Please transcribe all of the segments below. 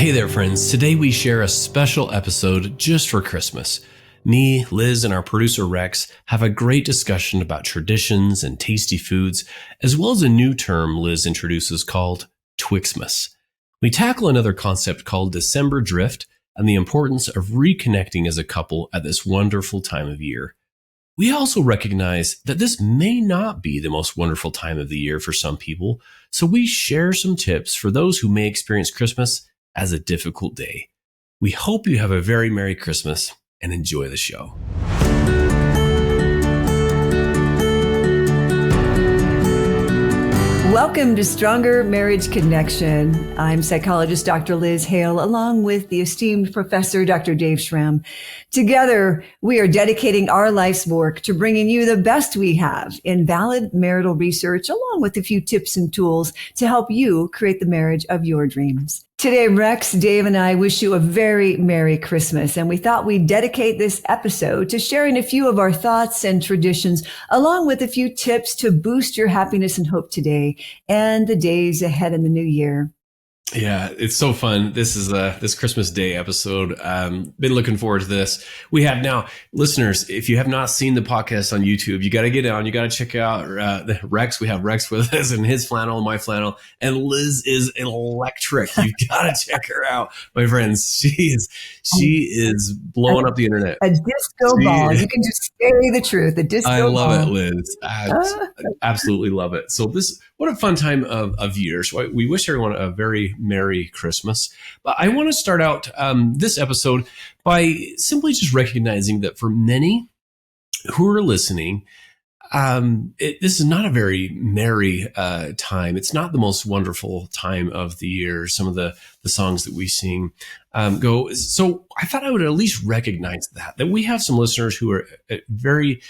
Hey there, friends. Today we share a special episode just for Christmas. Me, Liz, and our producer Rex have a great discussion about traditions and tasty foods, as well as a new term Liz introduces called Twixmas. We tackle another concept called December drift and the importance of reconnecting as a couple at this wonderful time of year. We also recognize that this may not be the most wonderful time of the year for some people, so we share some tips for those who may experience Christmas as a difficult day. We hope you have a very Merry Christmas and enjoy the show. Welcome to Stronger Marriage Connection. I'm psychologist Dr. Liz Hale, along with the esteemed professor Dr. Dave Schramm. Together, we are dedicating our life's work to bringing you the best we have in valid marital research, along with a few tips and tools to help you create the marriage of your dreams. Today, Rex, Dave, and I wish you a very Merry Christmas, and we thought we'd dedicate this episode to sharing a few of our thoughts and traditions, along with a few tips to boost your happiness and hope today and the days ahead in the new year. Yeah, it's so fun. This is this Christmas Day episode. Been looking forward to this. We have now, listeners, if you have not seen the podcast on YouTube, you got to get on. You got to check out Rex. We have Rex with us and his flannel, my flannel, and Liz is electric. You got to check her out, my friends. She is blowing up the internet. A disco ball. You can just say the truth. A disco ball. I love it, Liz. I absolutely love it. So what a fun time of year. So we wish everyone a very Merry Christmas. But I want to start out this episode by simply just recognizing that for many who are listening, this is not a very merry time. It's not the most wonderful time of the year. Some of the songs that we sing go. So I thought I would at least recognize that we have some listeners who are at very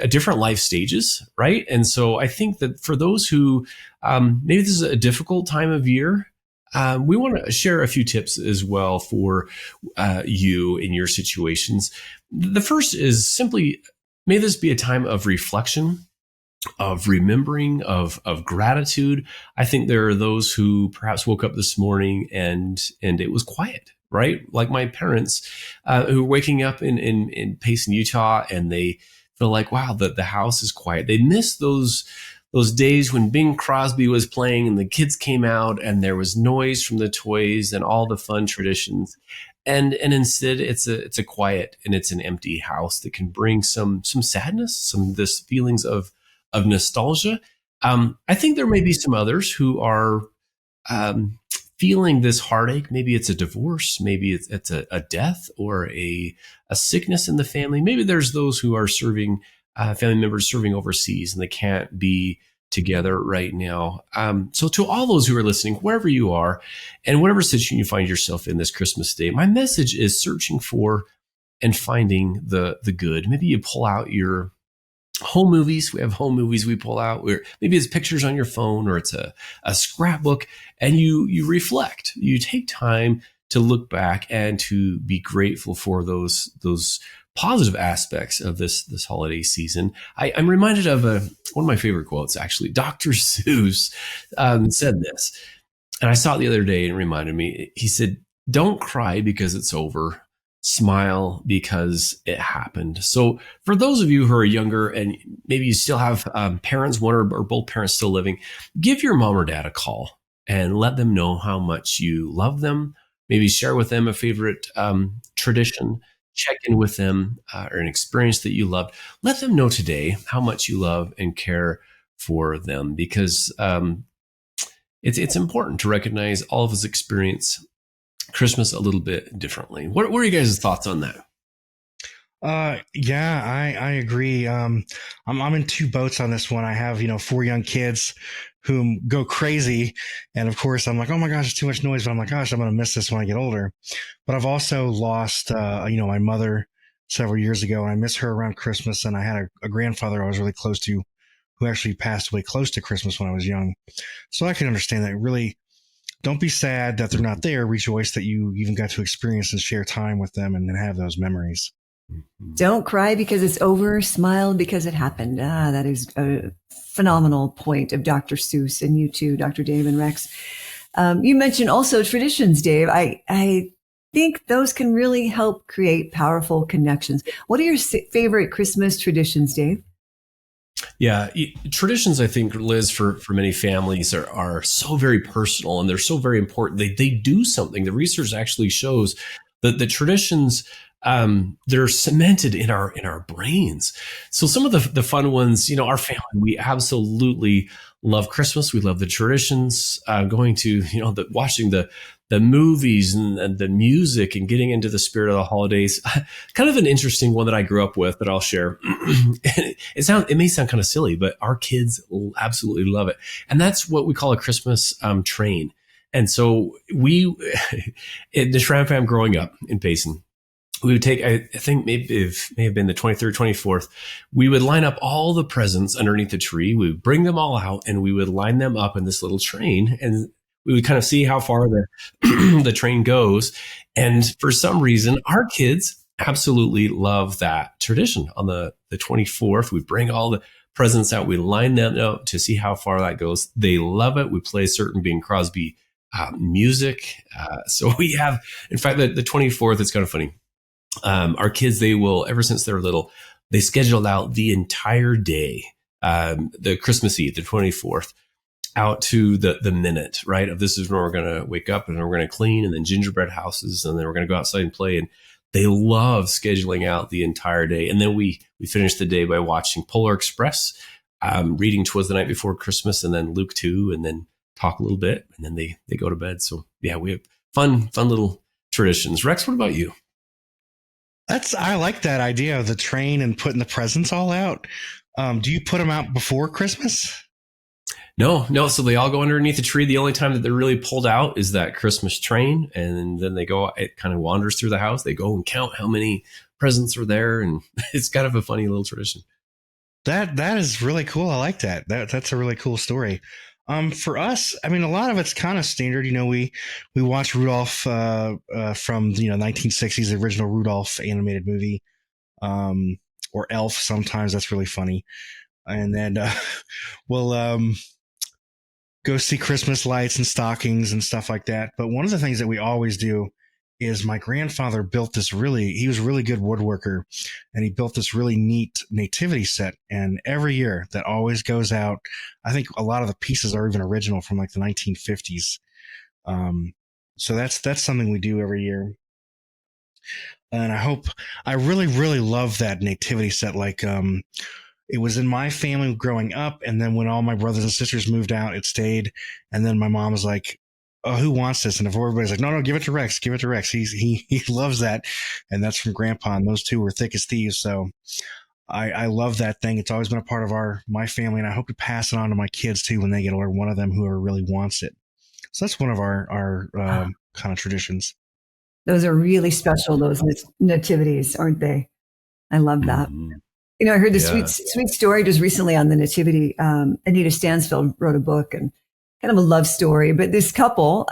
different life stages, right? And so I think that for those who maybe this is a difficult time of year, we want to share a few tips as well for you in your situations. The first is simply, may this be a time of reflection, of remembering, of gratitude. I think there are those who perhaps woke up this morning and it was quiet, right? Like my parents who are waking up in Payson, Utah, and they feel like, wow, the house is quiet. They miss those days when Bing Crosby was playing and the kids came out and there was noise from the toys and all the fun traditions. And instead it's a quiet and it's an empty house that can bring some sadness, this feelings of nostalgia. I think there may be some others who are feeling this heartache. Maybe it's a divorce, maybe it's a death or a sickness in the family. Maybe there's those who are serving family members serving overseas and they can't be together right now. So to all those who are listening, wherever you are and whatever situation you find yourself in this Christmas day, my message is searching for and finding the good. Maybe you pull out your home movies. We have home movies we pull out where maybe it's pictures on your phone or it's a scrapbook, and you reflect. You take time to look back and to be grateful for those positive aspects of this holiday season. I'm reminded of one of my favorite quotes, actually. Dr. Seuss said this, and I saw it the other day and it reminded me. He said, "Don't cry because it's over. Smile because it happened." So for those of you who are younger and maybe you still have parents, one or both parents still living, give your mom or dad a call and let them know how much you love them. Maybe share with them a favorite tradition. Check in with them or an experience that you loved. Let them know today how much you love and care for them, because it's important to recognize all of us experience Christmas a little bit differently. What are you guys' thoughts on that? Yeah, I agree. I'm in two boats on this one. I have, 4 young kids who go crazy. And of course I'm like, oh my gosh, it's too much noise. But I'm like, gosh, I'm going to miss this when I get older. But I've also lost, my mother several years ago, and I miss her around Christmas. And I had a grandfather I was really close to who actually passed away close to Christmas when I was young. So I can understand that. Really, don't be sad that they're not there. Rejoice that you even got to experience and share time with them and have those memories. Don't cry because it's over. Smile because it happened. That is a phenomenal point of Dr. Seuss, and you too, Dr. Dave and Rex. You mentioned also traditions, Dave. I think those can really help create powerful connections. What are your favorite Christmas traditions, Dave? Yeah, traditions, I think, Liz, for many families are so very personal and they're so very important. They do something. The research actually shows that the traditions, they're cemented in our brains. So some of the fun ones, our family, we absolutely love Christmas. We love the traditions, going to watching the movies and the music and getting into the spirit of the holidays. Kind of an interesting one that I grew up with that I'll share. It may sound kind of silly, but our kids absolutely love it. And that's what we call a Christmas train. And so in the Shram fam growing up in Payson, we would take, I think maybe it may have been the 23rd, 24th. We would line up all the presents underneath the tree. We would bring them all out and we would line them up in this little train. And we would kind of see how far the train goes. And for some reason, our kids absolutely love that tradition. On the 24th, we bring all the presents out. We line them up to see how far that goes. They love it. We play certain Bing Crosby music. So we have, in fact, the 24th, it's kind of funny. Our kids, they will, ever since they're little, they scheduled out the entire day, the Christmas Eve, the 24th, out to the minute, right? Of this is when we're going to wake up and we're going to clean, and then gingerbread houses, and then we're going to go outside and play. And they love scheduling out the entire day. And then we finish the day by watching Polar Express, reading 'Twas the Night Before Christmas, and then Luke 2, and then talk a little bit, and then they go to bed. So yeah, we have fun little traditions. Rex, what about you? I like that idea of the train and putting the presents all out. Do you put them out before Christmas? No. So they all go underneath the tree. The only time that they're really pulled out is that Christmas train. And then they go, it kind of wanders through the house. They go and count how many presents are there. And it's kind of a funny little tradition. That is really cool. I like that. That's a really cool story. For us, I mean, a lot of it's kind of standard. We watch Rudolph from 1960s, the original Rudolph animated movie, or Elf. Sometimes that's really funny, and then we'll go see Christmas lights and stockings and stuff like that. But one of the things that we always do is my grandfather built he was a really good woodworker, and he built this really neat nativity set. And every year that always goes out, I think a lot of the pieces are even original from like the 1950s. So that's something we do every year. And I really, really love that nativity set. Like, it was in my family growing up. And then when all my brothers and sisters moved out, it stayed. And then my mom was like, oh, who wants this? And if everybody's like, no, give it to Rex, give it to Rex. He loves that. And that's from Grandpa. And those two were thick as thieves. So I love that thing. It's always been a part of my family. And I hope to pass it on to my kids too, when they get older, one of them whoever really wants it. So that's one of our kind of traditions. Those are really special, those nativities, aren't they? I love that. Mm-hmm. I heard this sweet story just recently on the nativity. Anita Stansfield wrote a book, and kind of a love story, but this couple,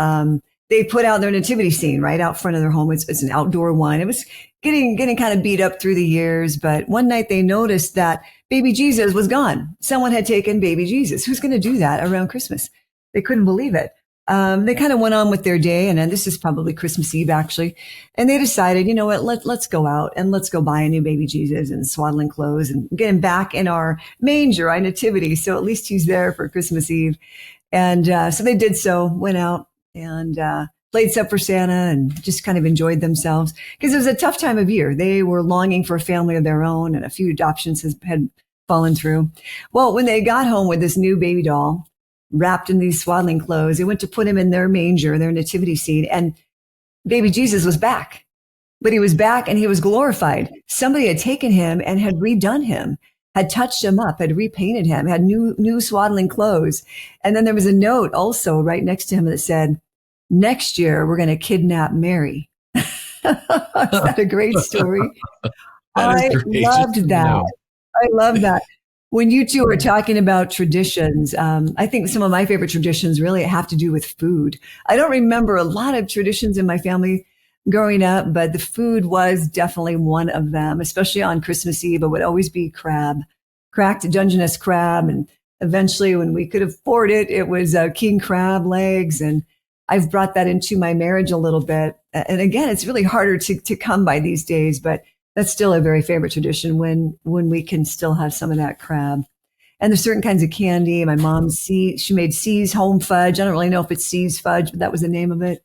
they put out their nativity scene right out front of their home. It's an outdoor one. It was getting kind of beat up through the years, but one night they noticed that baby Jesus was gone. Someone had taken baby Jesus. Who's going to do that around Christmas? They couldn't believe it. They kind of went on with their day, and then this is probably Christmas Eve actually. And they decided, you know what, let's go out and let's go buy a new baby Jesus and swaddling clothes and get him back in our manger, our nativity. So at least he's there for Christmas Eve. And so they did so, went out and played Sup for Santa and just kind of enjoyed themselves, because it was a tough time of year. They were longing for a family of their own, and a few adoptions had fallen through. Well, when they got home with this new baby doll wrapped in these swaddling clothes, they went to put him in their manger, their nativity scene, and baby Jesus was back. But he was back and he was glorified. Somebody had taken him and had redone him, had touched him up, had repainted him, had new swaddling clothes. And then there was a note also right next to him that said, next year, we're going to kidnap Mary. Is that a great story? I loved that. I love that. When you two are talking about traditions, I think some of my favorite traditions really have to do with food. I don't remember a lot of traditions in my family growing up, but the food was definitely one of them, especially on Christmas Eve. It would always be crab, cracked Dungeness crab. And eventually when we could afford it, it was king crab legs. And I've brought that into my marriage a little bit. And again, it's really harder to come by these days, but that's still a very favorite tradition when we can still have some of that crab. And there's certain kinds of candy. My mom, she made C's home fudge. I don't really know if it's C's fudge, but that was the name of it.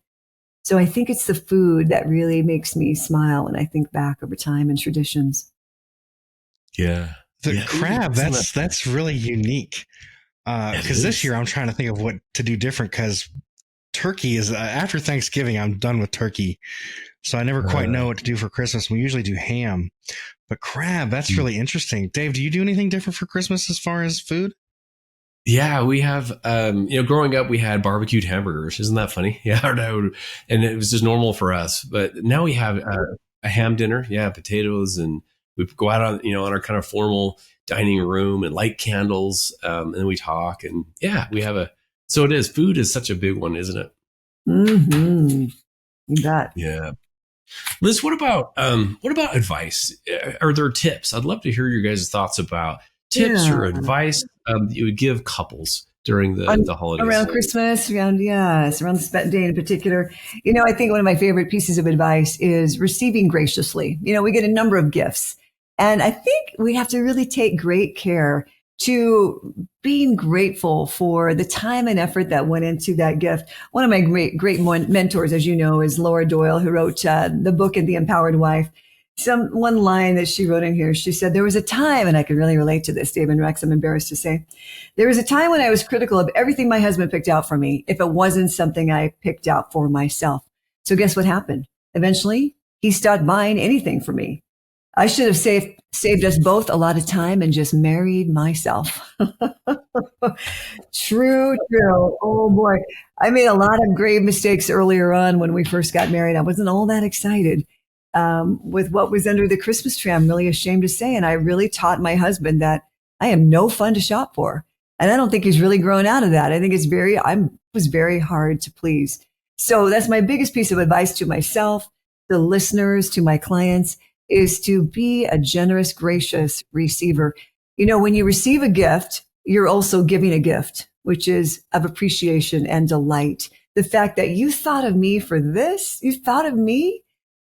So I think it's the food that really makes me smile when I think back over time and traditions. Yeah. The crab, that's really unique. Because this year I'm trying to think of what to do different, because turkey is after Thanksgiving, I'm done with turkey. So I never quite know what to do for Christmas. We usually do ham, but crab, that's really interesting. Dave, do you do anything different for Christmas as far as food? Yeah, we have, growing up, we had barbecued hamburgers. Isn't that funny? Yeah. And it was just normal for us. But now we have a ham dinner. Yeah. Potatoes, and we go out on our kind of formal dining room and light candles. And we talk, and yeah, so it is. Food is such a big one, isn't it? Mm-hmm. You bet. Yeah. Liz, what about advice? Are there tips? I'd love to hear your guys' thoughts about tips or advice that you would give couples during the holidays. Around Christmas, around the day in particular. I think one of my favorite pieces of advice is receiving graciously. We get a number of gifts, and I think we have to really take great care to being grateful for the time and effort that went into that gift. One of my great mentors, as you know, is Laura Doyle, who wrote the book The Empowered Wife. One line that she wrote in here, she said, there was a time, and I can really relate to this, Dave and Rex, I'm embarrassed to say, there was a time when I was critical of everything my husband picked out for me if it wasn't something I picked out for myself. So guess what happened? Eventually, he stopped buying anything for me. I should have saved us both a lot of time and just married myself. True. Oh boy. I made a lot of grave mistakes earlier on when we first got married. I wasn't all that excited with what was under the Christmas tree. I'm really ashamed to say. And I really taught my husband that I am no fun to shop for. And I don't think he's really grown out of that. I think I was very hard to please. So that's my biggest piece of advice to myself, the listeners, to my clients, is to be a generous, gracious receiver. When you receive a gift, you're also giving a gift, which is of appreciation and delight. The fact that you thought of me for this, you thought of me.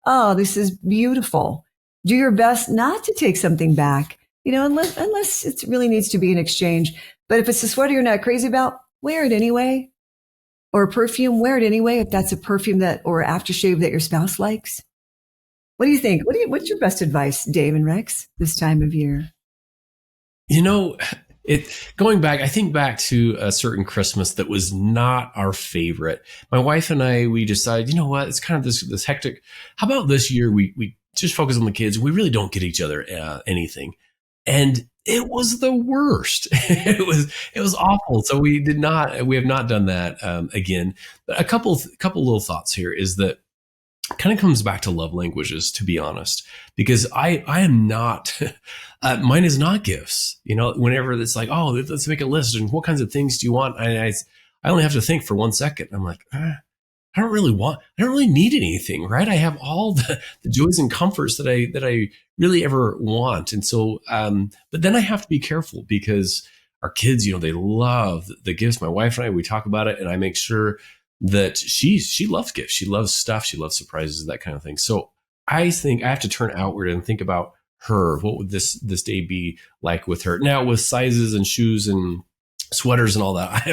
Oh, this is beautiful. Do your best not to take something back, unless it really needs to be an exchange. But if it's a sweater you're not crazy about, wear it anyway. Or a perfume, wear it anyway. If that's a perfume or aftershave that your spouse likes. What do you think? What's your best advice, Dave and Rex, this time of year? Going back, I think back to a certain Christmas that was not our favorite. My wife and I, we decided, you know what? It's kind of this hectic. How about this year we just focus on the kids. We really don't get each other anything, and it was the worst. It was awful. So we have not done that again. But a couple little thoughts here is that. Kind of comes back to love languages, to be honest, because I am not, mine is not gifts. Whenever it's like, oh, let's make a list and what kinds of things do you want? I only have to think for 1 second. I'm like, I don't really need anything, right? I have all the joys and comforts that I really ever want. And so, but then I have to be careful because our kids, they love the gifts. My wife and I, we talk about it, and I make sure that she loves gifts. She loves stuff. She loves surprises, that kind of thing. So I think I have to turn outward and think about her. What would this day be like with her? Now, with sizes and shoes and sweaters and all that,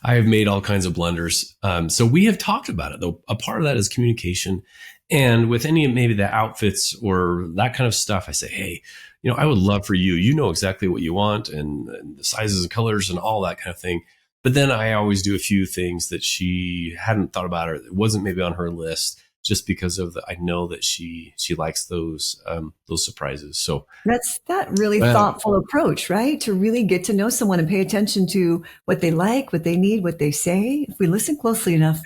I have made all kinds of blunders. So we have talked about it, though. A part of that is communication. And with any maybe the outfits or that kind of stuff, I say, hey, I would love for you. You know exactly what you want and the sizes and colors and all that kind of thing. But then I always do a few things that she hadn't thought about, or it wasn't maybe on her list, just because I know that she likes those surprises. So that's that really thoughtful approach, right? To really get to know someone and pay attention to what they like, what they need, what they say. If we listen closely enough,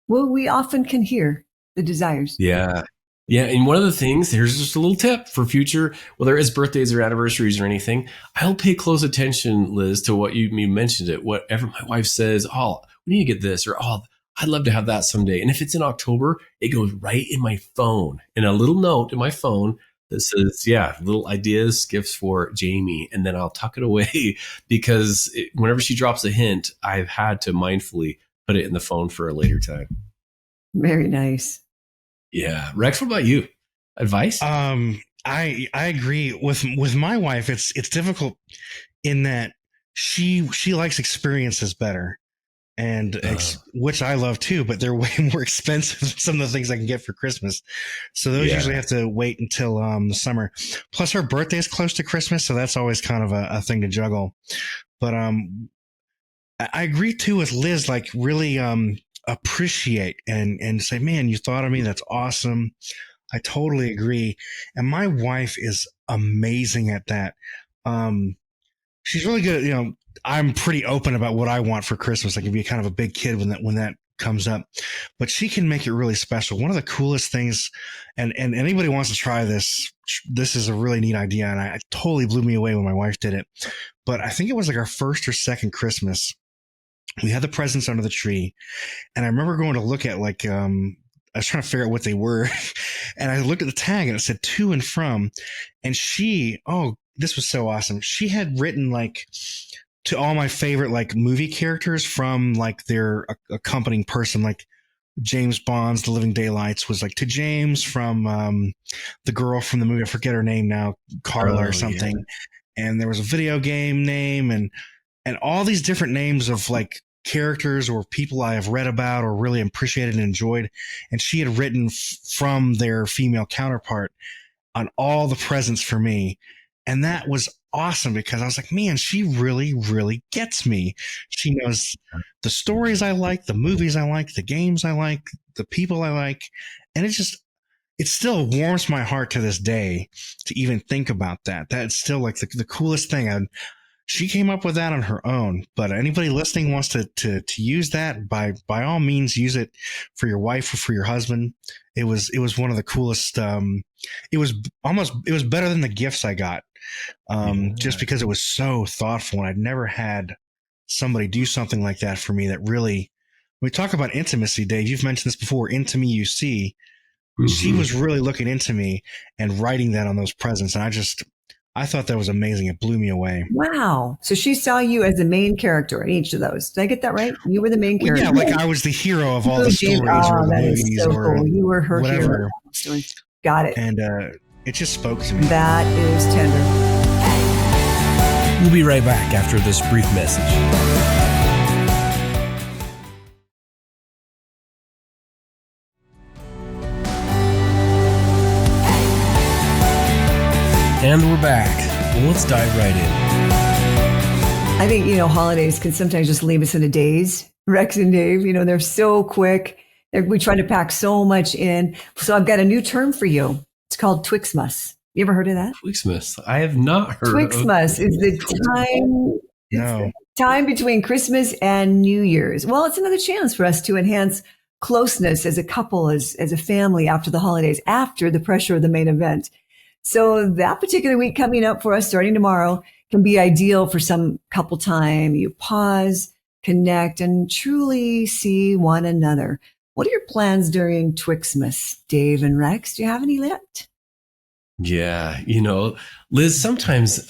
well, we often can hear the desires. Yeah. Yeah. And one of the things, here's just a little tip for future, whether it's birthdays or anniversaries or anything, I'll pay close attention, Liz, to what you mentioned it. Whatever my wife says, oh, we need to get this, or oh, I'd love to have that someday. And if it's in October, it goes right in my phone, in a little note in my phone that says, little ideas, gifts for Jamie. And then I'll tuck it away because whenever she drops a hint, I've had to mindfully put it in the phone for a later time. Very nice. Yeah. Rex, what about you? Advice? I agree with my wife. It's difficult in that she likes experiences better, and which I love too, but they're way more expensive than some of the things I can get for Christmas. So those usually have to wait until the summer. Plus, her birthday is close to Christmas, so that's always kind of a thing to juggle. But I agree too with Liz. Like, really appreciate and say, man, you thought of me. That's awesome. I totally agree. And my wife is amazing at that. She's really good at, I'm pretty open about what I want for Christmas. I can be kind of a big kid when that comes up, but she can make it really special. One of the coolest things, and anybody wants to try this is a really neat idea. And it totally blew me away when my wife did it. But I think it was like our first or second Christmas. We had the presents under the tree. And I remember going to look at I was trying to figure out what they were. And I looked at the tag and it said to and from. And this was so awesome. She had written to all my favorite movie characters from their accompanying person, like James Bond's The Living Daylights was to James from the girl from the movie. I forget her name now, Carla or something. Yeah. And there was a video game name and all these different names of characters or people I have read about or really appreciated and enjoyed. And she had written from their female counterpart on all the presents for me. And that was awesome because I was like, man, she really, really gets me. She knows the stories I like, the movies I like, the games I like, the people I like. And it still warms my heart to this day to even think about that. That's still the coolest thing. She came up with that on her own, but anybody listening wants to use that, by all means, use it for your wife or for your husband. It was one of the coolest. It was better than the gifts I got, just because it was so thoughtful. And I'd never had somebody do something like that for me. That really, when we talk about intimacy, Dave, you've mentioned this before. Into me, you see. Mm-hmm. She was really looking into me and writing that on those presents, and I thought that was amazing. It blew me away. Wow. So she saw you as the main character in each of those. Did I get that right? You were the main character. Well, yeah, I was the hero of all the stories or the movies so or cool. You were her whatever. Hero. Got it. And it just spoke to me. That is tender. We'll be right back after this brief message. And we're back. Well, let's dive right in. I think, holidays can sometimes just leave us in a daze. Rex and Dave, they're so quick. We try to pack so much in. So I've got a new term for you. It's called Twixmas. You ever heard of that? Twixmas. I have not heard Twixmas is the time between Christmas and New Year's. Well, it's another chance for us to enhance closeness as a couple, as a family after the holidays, after the pressure of the main event. So that particular week coming up for us starting tomorrow can be ideal for some couple time. You pause, connect, and truly see one another. What are your plans during Twixmas, Dave and Rex? Do you have any yet? Yeah, Liz, sometimes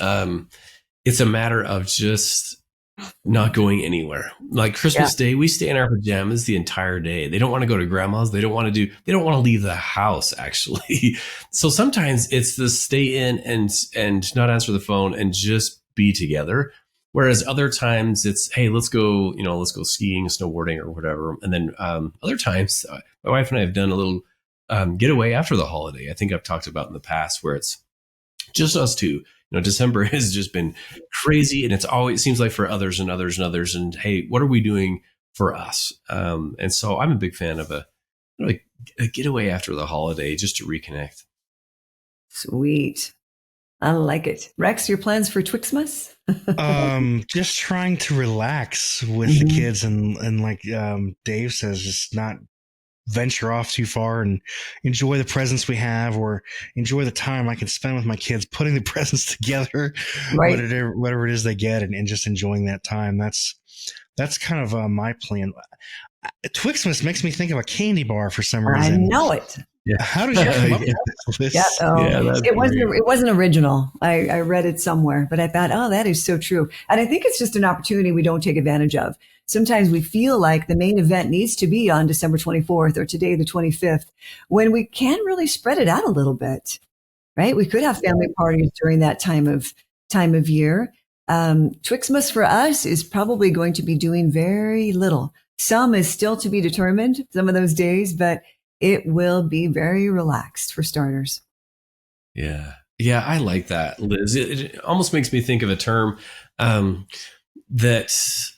it's a matter of just not going anywhere. Like Christmas Day, we stay in our pajamas the entire day. They don't want to go to grandma's. They don't want to leave the house, actually. So sometimes it's the stay in and not answer the phone and just be together. Whereas other times it's, hey, let's go skiing, snowboarding or whatever. And then other times my wife and I have done a little getaway after the holiday. I think I've talked about in the past where it's just us two. December has just been crazy, and it seems like for others and others and others. And hey, what are we doing for us? And so I'm a big fan of a getaway after the holiday just to reconnect. Sweet. I like it. Rex, your plans for Twixmas? Just trying to relax with the kids and like Dave says, just not venture off too far and enjoy the presents we have or enjoy the time I can spend with my kids putting the presents together, right. whatever it is they get, and just enjoying that time. That's kind of my plan. Twixmas makes me think of a candy bar for some reason. I know it. Yeah. How did you come up with Yeah. this? Oh, Yeah, that's it wasn't original. I read it somewhere, but I thought, oh, that is so true. And I think it's just an opportunity we don't take advantage of. Sometimes we feel like the main event needs to be on December 24th or today, the 25th, when we can really spread it out a little bit, right? We could have family parties during that time of year. Twixmas for us is probably going to be doing very little. Some is still to be determined, some of those days, but it will be very relaxed for starters. Yeah. Yeah, I like that, Liz. It almost makes me think of a term um, that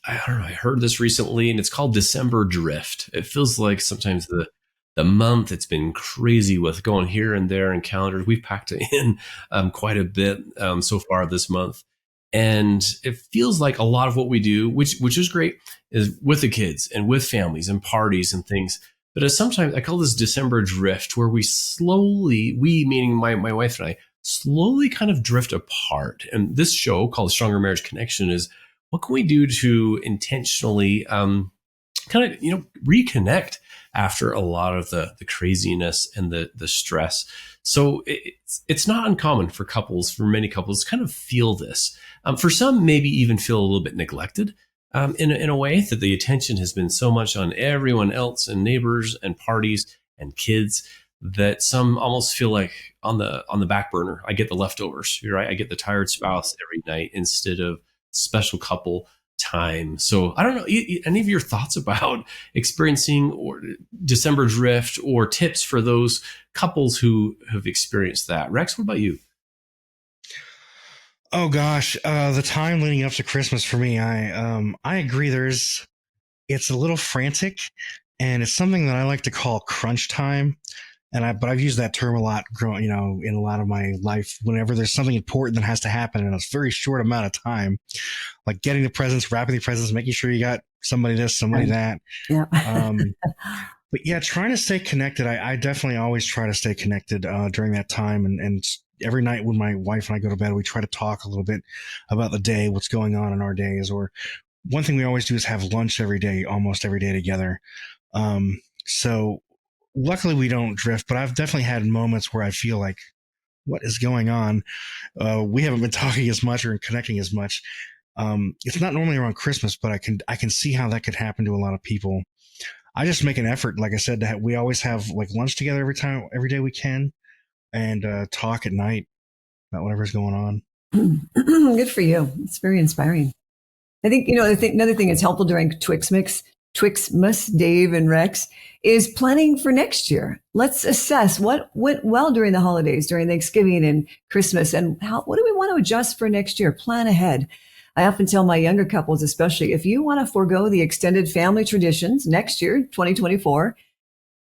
I don't know. I heard this recently, and it's called December drift. It feels like sometimes the month it's been crazy with going here and there and calendars. We've packed it in quite a bit so far this month, and it feels like a lot of what we do, which is great, is with the kids and with families and parties and things. But as sometimes I call this December drift, where we meaning my wife and I, slowly kind of drift apart. And this show called Stronger Marriage Connection is what can we do to intentionally kind of reconnect after a lot of the craziness and the stress. So it's not uncommon for many couples, kind of feel this. For some, maybe even feel a little bit neglected. In a way that the attention has been so much on everyone else and neighbors and parties and kids that some almost feel like on the back burner. I get the leftovers, right? I get the tired spouse every night instead of special couple time. So I don't know, any of your thoughts about experiencing or December drift or tips for those couples who have experienced that? Rex, what about you? Oh gosh, the time leading up to Christmas for me, I agree. It's a little frantic, and it's something that I like to call crunch time. But I've used that term a lot, growing, in a lot of my life. Whenever there's something important that has to happen in a very short amount of time, like getting the presents, wrapping the presents, making sure you got somebody this, somebody that. Yeah. But yeah, trying to stay connected. I definitely always try to stay connected during that time, and every night when my wife and I go to bed, we try to talk a little bit about the day, what's going on in our days. Or one thing we always do is have lunch every day, almost every day together. So luckily we don't drift, but I've definitely had moments where I feel like, what is going on? We haven't been talking as much or connecting as much. It's not normally around Christmas, but I can see how that could happen to a lot of people. I just make an effort, like I said, we always have like lunch together every day we can, and talk at night about whatever's going on. Good for you. It's very inspiring. I think, another thing that's helpful during Twixmas, Dave and Rex, is planning for next year. Let's assess what went well during the holidays, during Thanksgiving and Christmas, and what do we want to adjust for next year? Plan ahead. I often tell my younger couples, especially, if you want to forego the extended family traditions next year, 2024,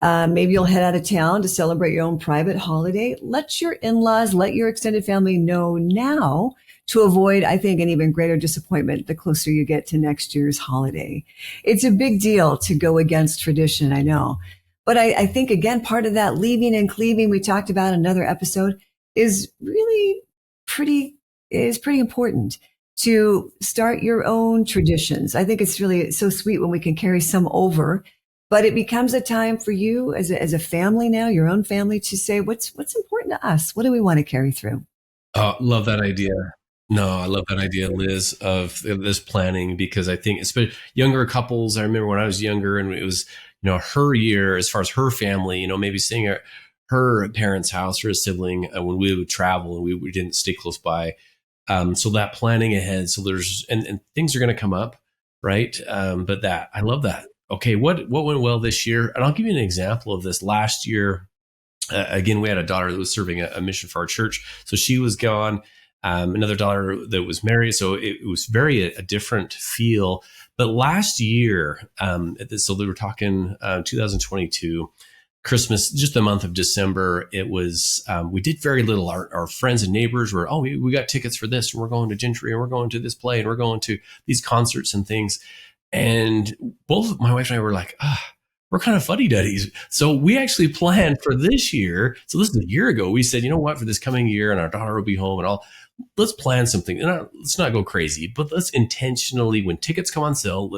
maybe you'll head out of town to celebrate your own private holiday. Let your in-laws, let your extended family know now to avoid, I think, an even greater disappointment the closer you get to next year's holiday. It's a big deal to go against tradition, I know. But I think, again, part of that leaving and cleaving we talked about in another episode is really pretty important to start your own traditions. I think it's really so sweet when we can carry some over, but it becomes a time for you as a family now, your own family, to say, what's important to us? What do we want to carry through? Oh, love that idea. No, I love that idea, Liz, of this planning, because I think especially younger couples, I remember when I was younger and it was, her year as far as her family, maybe staying at her parents' house or a sibling when we would travel and we didn't stay close by. So that planning ahead, so there's, and things are going to come up, right? But I love that. Okay. What went well this year? And I'll give you an example of this. Last year, again, we had a daughter that was serving a mission for our church. So she was gone. Another daughter that was married. So it was a different feel. But last year, so they were talking 2022, Christmas, just the month of December, it was, we did very little. Our friends and neighbors were, we got tickets for this, and we're going to Gentry, and we're going to this play, and we're going to these concerts and things. And both my wife and I were like, we're kind of fuddy-duddies. So we actually planned for this year. So this is a year ago. We said, you know what, for this coming year, and our daughter will be home and all, let's plan something. And let's not go crazy, but let's intentionally, when tickets come on sale,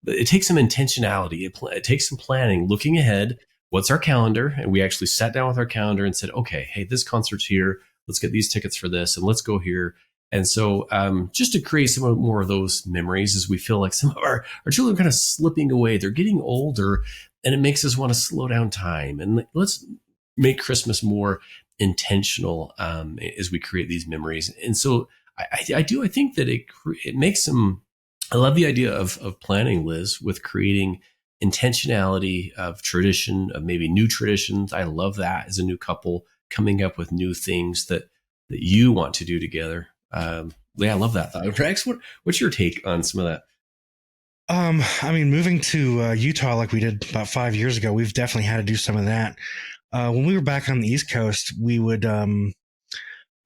it takes some intentionality. It takes some planning, looking ahead. what's our calendar? And we actually sat down with our calendar and said, okay, hey, this concert's here. Let's get these tickets for this and let's go here. And so just to create some more of those memories as we feel like some of our children are kind of slipping away. They're getting older and it makes us want to slow down time. And let's make Christmas more intentional as we create these memories. And so I think that it makes some, I love the idea of planning, Liz, with creating intentionality of tradition, of maybe new traditions. I love that as a new couple coming up with new things that you want to do together. Yeah, I love that thought. Rex, what's your take on some of that? I mean, moving to Utah like we did about 5 years ago, we've definitely had to do some of that. When we were back on the East Coast, we would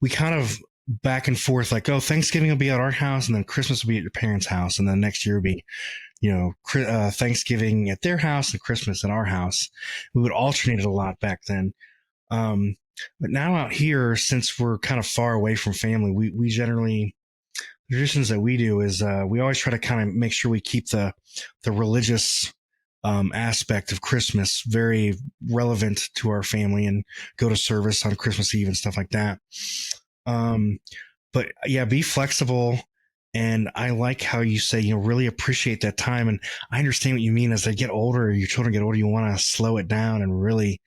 we kind of back and forth, like, oh, Thanksgiving will be at our house, and then Christmas will be at your parents' house, and then next year will be, Thanksgiving at their house and Christmas at our house. We would alternate it a lot back then. But now out here, since we're kind of far away from family, we generally, traditions that we do is we always try to kind of make sure we keep the religious aspect of Christmas very relevant to our family and go to service on Christmas Eve and stuff like that. But yeah, be flexible. And I like how you say, really appreciate that time. And I understand what you mean. As they get older, your children get older, you want to slow it down and really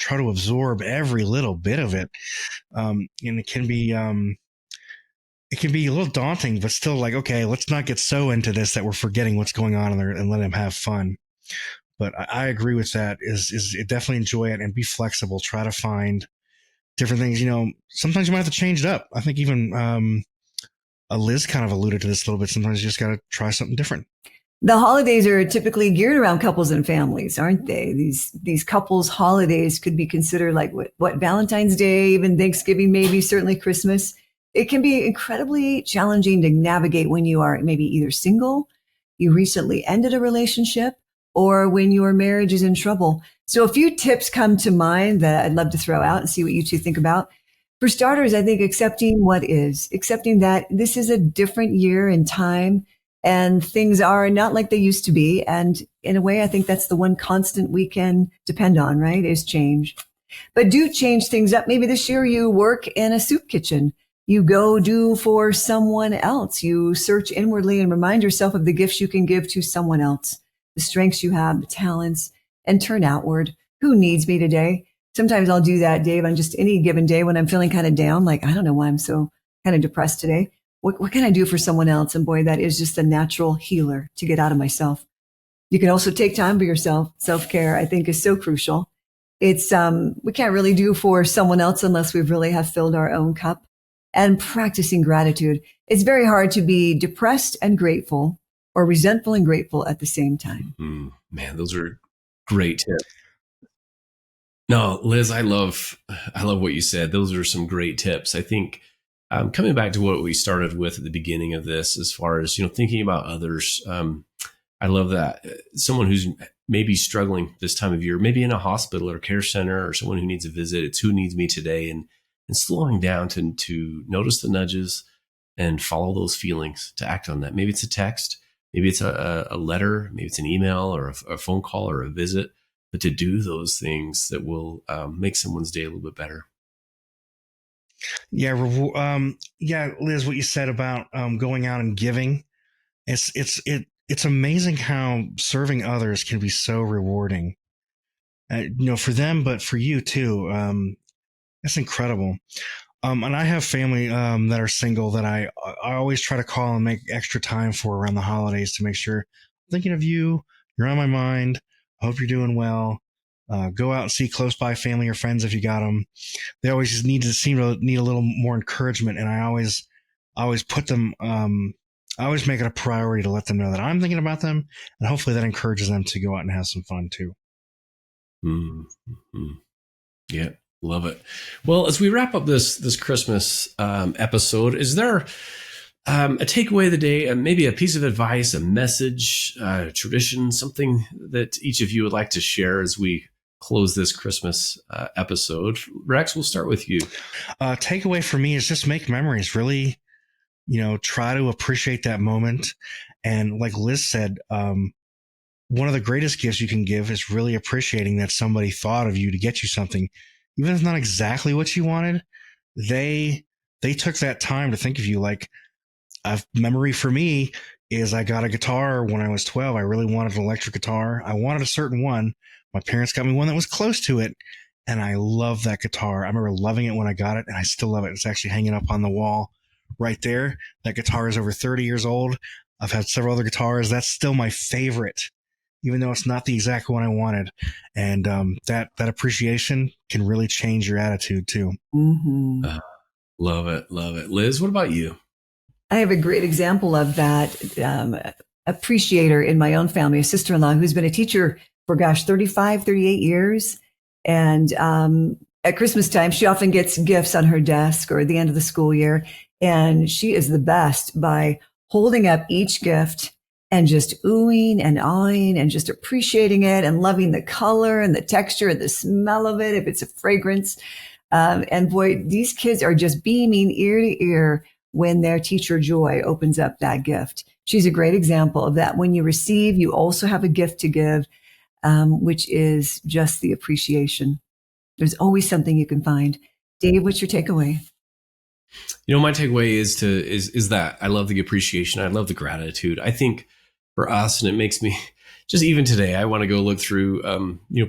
try to absorb every little bit of it. And it can be a little daunting, but still like, okay, let's not get so into this that we're forgetting what's going on in there and let them have fun. But I agree with that is definitely enjoy it and be flexible. Try to find different things. Sometimes you might have to change it up. I think even Liz kind of alluded to this a little bit. Sometimes you just got to try something different. The holidays are typically geared around couples and families, aren't they? These couples holidays could be considered like what Valentine's Day, even Thanksgiving, maybe certainly Christmas. It can be incredibly challenging to navigate when you are maybe either single, you recently ended a relationship, or when your marriage is in trouble. So a few tips come to mind that I'd love to throw out and see what you two think about. For starters, I think accepting that this is a different year and time and things are not like they used to be. And in a way, I think that's the one constant we can depend on, right? Is change. But do change things up. Maybe this year you work in a soup kitchen. You go do for someone else. You search inwardly and remind yourself of the gifts you can give to someone else, the strengths you have, the talents, and turn outward. Who needs me today? Sometimes I'll do that, Dave, on just any given day when I'm feeling kind of down. Like, I don't know why I'm so kind of depressed today. What can I do for someone else? And boy, that is just a natural healer to get out of myself. You can also take time for yourself. Self-care, I think, is so crucial. It's, we can't really do for someone else unless we really have filled our own cup. And practicing gratitude. It's very hard to be depressed and grateful or resentful and grateful at the same time. Man, those are great tips. No, Liz, I love what you said. Those are some great tips. I think coming back to what we started with at the beginning of this, as far as, thinking about others, I love that. Someone who's maybe struggling this time of year, maybe in a hospital or care center, or someone who needs a visit. It's who needs me today, and slowing down to notice the nudges and follow those feelings, to act on that. Maybe it's a text, maybe it's a letter, maybe it's an email or a phone call or a visit, but to do those things that will make someone's day a little bit better. Yeah, Liz, what you said about going out and giving, it's amazing how serving others can be so rewarding. For them, but for you too. That's incredible. And I have family that are single that I always try to call and make extra time for around the holidays to make sure I'm thinking of you. You're on my mind. I hope you're doing well. Go out and see close by family or friends if you got them. They always just seem to need a little more encouragement, and I always put them. I always make it a priority to let them know that I'm thinking about them, and hopefully that encourages them to go out and have some fun too. Mm-hmm. Yeah. Love it. Well, as we wrap up this Christmas episode, is there a takeaway of the day, maybe a piece of advice, a message, tradition, something that each of you would like to share as we close this Christmas episode? Rex, we'll start with you. Takeaway for me is just make memories. Really, try to appreciate that moment. And like Liz said, one of the greatest gifts you can give is really appreciating that somebody thought of you to get you something, even if it's not exactly what you wanted. They took that time to think of you. Like, a memory for me is I got a guitar when I was 12. I really wanted an electric guitar. I wanted a certain one. My parents got me one that was close to it, and I love that guitar. I remember loving it when I got it, and I still love it. It's actually hanging up on the wall right there. That guitar is over 30 years old. I've had several other guitars. That's still my favorite, even though it's not the exact one I wanted. And that appreciation can really change your attitude too. Mm-hmm. Love it. Love it. Liz, what about you? I have a great example of that appreciator in my own family, a sister-in-law who's been a teacher for, 38 years. And at Christmas time, she often gets gifts on her desk or at the end of the school year. And she is the best by holding up each gift and just oohing and awing and just appreciating it and loving the color and the texture and the smell of it, if it's a fragrance. And boy, these kids are just beaming ear to ear when their teacher Joy opens up that gift. She's a great example of that. When you receive, you also have a gift to give, which is just the appreciation. There's always something you can find. Dave, what's your takeaway? My takeaway is that I love the appreciation. I love the gratitude. I think for us, and it makes me just, even today, I want to go look through,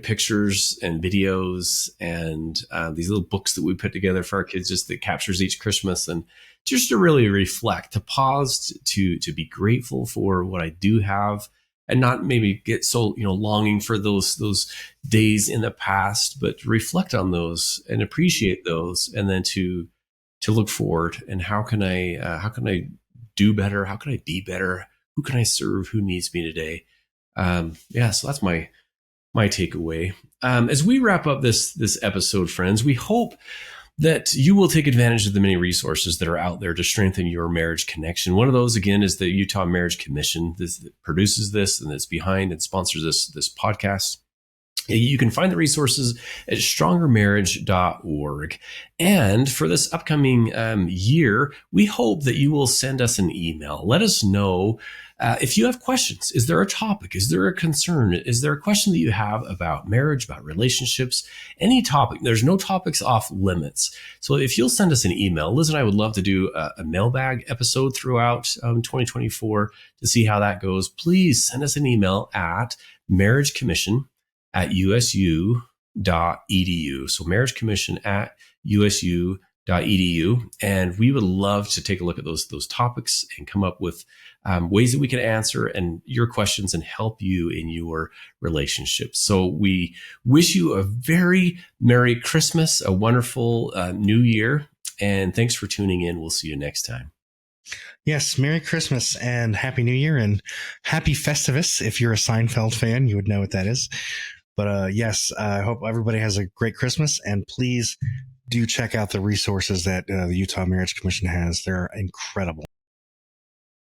pictures and videos and these little books that we put together for our kids, just that captures each Christmas, and just to really reflect, to pause, to be grateful for what I do have, and not maybe get so, longing for those days in the past, but reflect on those and appreciate those, and then to look forward, and how can I do better? How can I be better? Who can I serve? Who needs me today? So that's my takeaway. As we wrap up this episode, friends, we hope that you will take advantage of the many resources that are out there to strengthen your marriage connection. One of those, again, is the Utah Marriage Commission. This produces this and that's behind and sponsors this podcast. You can find the resources at strongermarriage.org. And for this upcoming year, we hope that you will send us an email. Let us know if you have questions. Is there a topic? Is there a concern? Is there a question that you have about marriage, about relationships, any topic? There's no topics off limits. So if you'll send us an email, Liz and I would love to do a mailbag episode throughout 2024 to see how that goes. Please send us an email at marriagecommission@usu.edu. So marriagecommission@usu.edu. And we would love to take a look at those topics and come up with ways that we can answer and your questions and help you in your relationships. So we wish you a very Merry Christmas, a wonderful New Year, and thanks for tuning in. We'll see you next time. Yes, Merry Christmas and Happy New Year and Happy Festivus. If you're a Seinfeld fan, you would know what that is. But yes, I hope everybody has a great Christmas, and please do check out the resources that the Utah Marriage Commission has. They're incredible.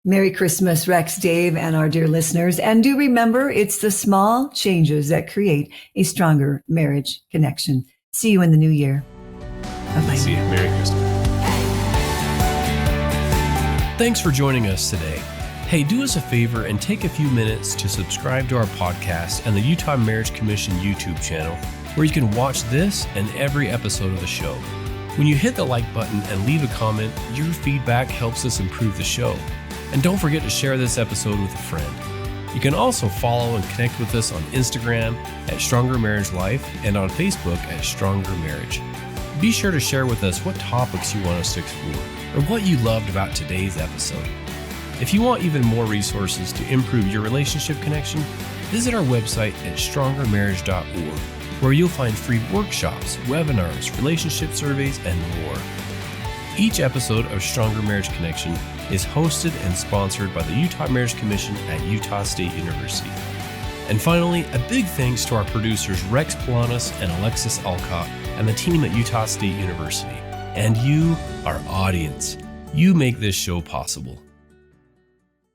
Merry Christmas, Rex, Dave, and our dear listeners. And do remember, it's the small changes that create a stronger marriage connection. See you in the new year. Bye-bye. See you. Merry Christmas. Thanks for joining us today. Hey, do us a favor and take a few minutes to subscribe to our podcast and the Utah Marriage Commission YouTube channel, where you can watch this and every episode of the show. When you hit the like button and leave a comment, your feedback helps us improve the show. And don't forget to share this episode with a friend. You can also follow and connect with us on Instagram at Stronger Marriage Life and on Facebook at Stronger Marriage. Be sure to share with us what topics you want us to explore or what you loved about today's episode. If you want even more resources to improve your relationship connection, visit our website at strongermarriage.org, where you'll find free workshops, webinars, relationship surveys, and more. Each episode of Stronger Marriage Connection is hosted and sponsored by the Utah Marriage Commission at Utah State University. And finally, a big thanks to our producers Rex Polanis and Alexis Alcott and the team at Utah State University. And you, our audience, you make this show possible.